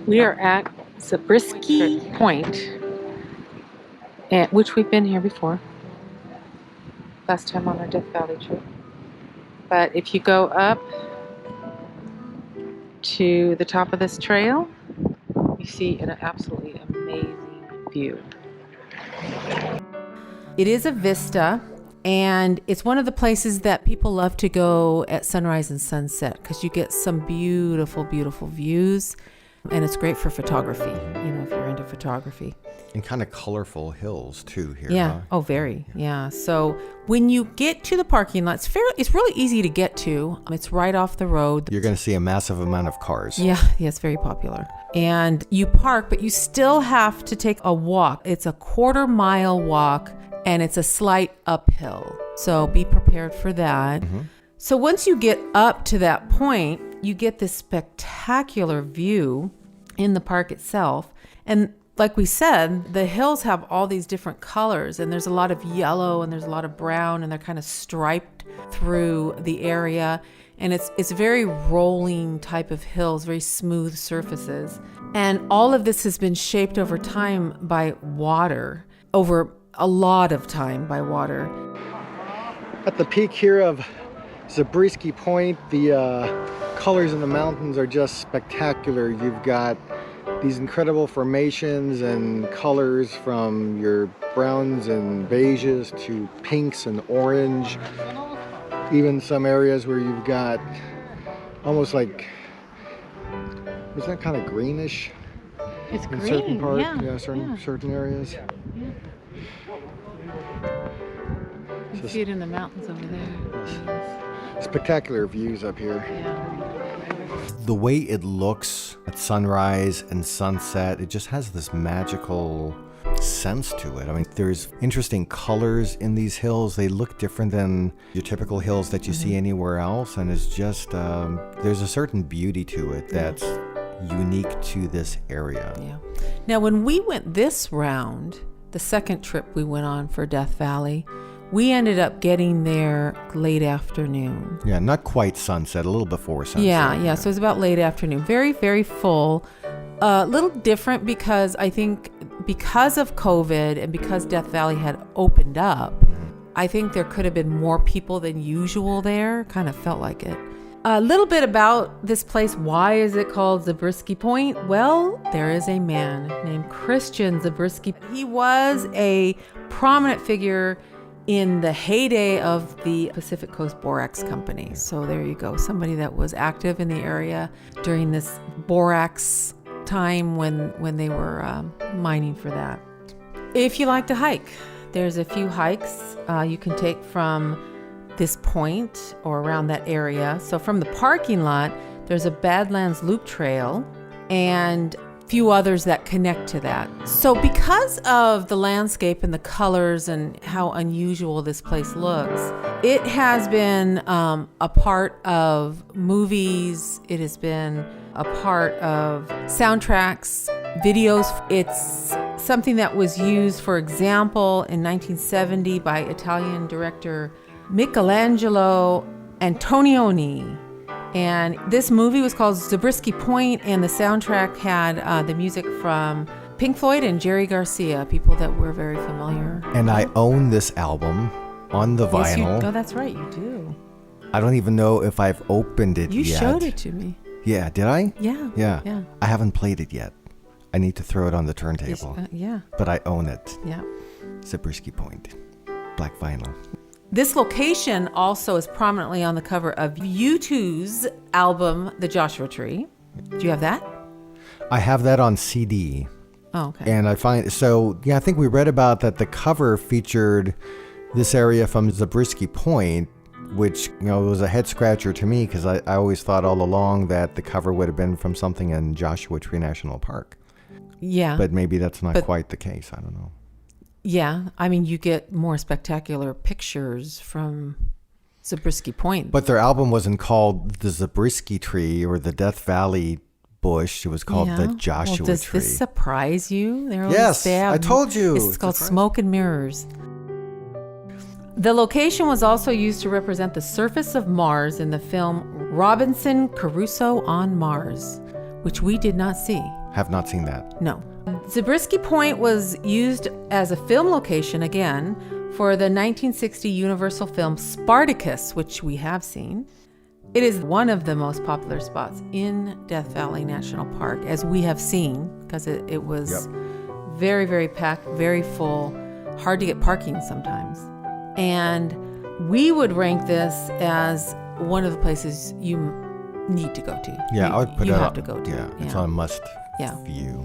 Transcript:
We are at Zabriskie Point, which we've been here before. Last time on our Death Valley trip. But if you go up to the top of this trail, you see an absolutely amazing view. It is a vista, and it's one of the places that people love to go at sunrise and sunset because you get some beautiful, beautiful views, and it's great for photography, if you're into photography. And kind of colorful hills too here. Yeah. Huh? Oh, very. Yeah. So when you get to the parking lot, it's really easy to get to. It's right off the road. You're going to see a massive amount of cars. Yeah. It's very popular. And you park, but you still have to take a walk. It's a 1/4 mile walk, and it's a slight uphill. So be prepared for that. Mm-hmm. So once you get up to that point, you get this spectacular view in the park itself. And like we said, the hills have all these different colors, and there's a lot of yellow and there's a lot of brown, and they're kind of striped through the area. And it's very rolling type of hills, very smooth surfaces. And all of this has been shaped over time by water, over a lot of time by water. At the peak here of Zabriskie Point, the colors in the mountains are just spectacular. You've got these incredible formations and colors from your browns and beiges to pinks and orange. Even some areas where you've got almost like, was that kind of greenish? It's in green, certain parts, yeah. certain areas. Yeah. You can see it in the mountains over there. Spectacular views up here. Yeah. The way it looks at sunrise and sunset, it just has this magical sense to it. I mean, there's interesting colors in these hills. They look different than your typical hills that you see anywhere else, and it's just there's a certain beauty to it that's unique to this area. Yeah. Now, when we went this round, the second trip we went on for Death Valley, we ended up getting there late afternoon. Yeah, not quite sunset, a little before sunset. Yeah. So it was about late afternoon. Very, very full. A little different because I think because of COVID and because Death Valley had opened up, I think there could have been more people than usual there. Kind of felt like it. A little bit about this place. Why is it called Zabriskie Point? Well, there is a man named Christian Zabriskie. He was a prominent figure in the heyday of the Pacific Coast Borax Company. So there you go. Somebody that was active in the area during this borax time when they were mining for that. If you like to hike, there's a few hikes you can take from this point or around that area. So from the parking lot, there's a Badlands Loop Trail and few others that connect to that. So because of the landscape and the colors and how unusual this place looks, it has been a part of movies. It has been a part of soundtracks, videos. It's something that was used, for example, in 1970 by Italian director Michelangelo Antonioni. And this movie was called Zabriskie Point, and the soundtrack had the music from Pink Floyd and Jerry Garcia, people that were very familiar. And I own this album on the vinyl. Oh, that's right, you do. I don't even know if I've opened it yet. You showed it to me. Yeah, did I? Yeah. Yeah. I haven't played it yet. I need to throw it on the turntable. Yeah. But I own it. Yeah. Zabriskie Point, black vinyl. This location also is prominently on the cover of U2's album, The Joshua Tree. Do you have that? I have that on CD. Oh, okay. And I think we read about that the cover featured this area from Zabriskie Point, which, was a head scratcher to me because I always thought all along that the cover would have been from something in Joshua Tree National Park. Yeah. But maybe that's not quite the case. I don't know. Yeah, I mean, you get more spectacular pictures from Zabriskie Point. But their album wasn't called the Zabriskie Tree or the Death Valley Bush. It was called the Joshua Tree. Does Tree. this surprise you? Yes, I told you. It's called Smoke and Mirrors. The location was also used to represent the surface of Mars in the film Robinson Crusoe on Mars, which we did not see. Have not seen that. No. Zabriskie Point was used as a film location again for the 1960 Universal film Spartacus, which we have seen. It is one of the most popular spots in Death Valley National Park, as we have seen, because it was very, very packed, very full, hard to get parking sometimes. And we would rank this as one of the places you need to go to. Yeah, I would put you it have up. to go to. Yeah, it's on a must Yeah. view.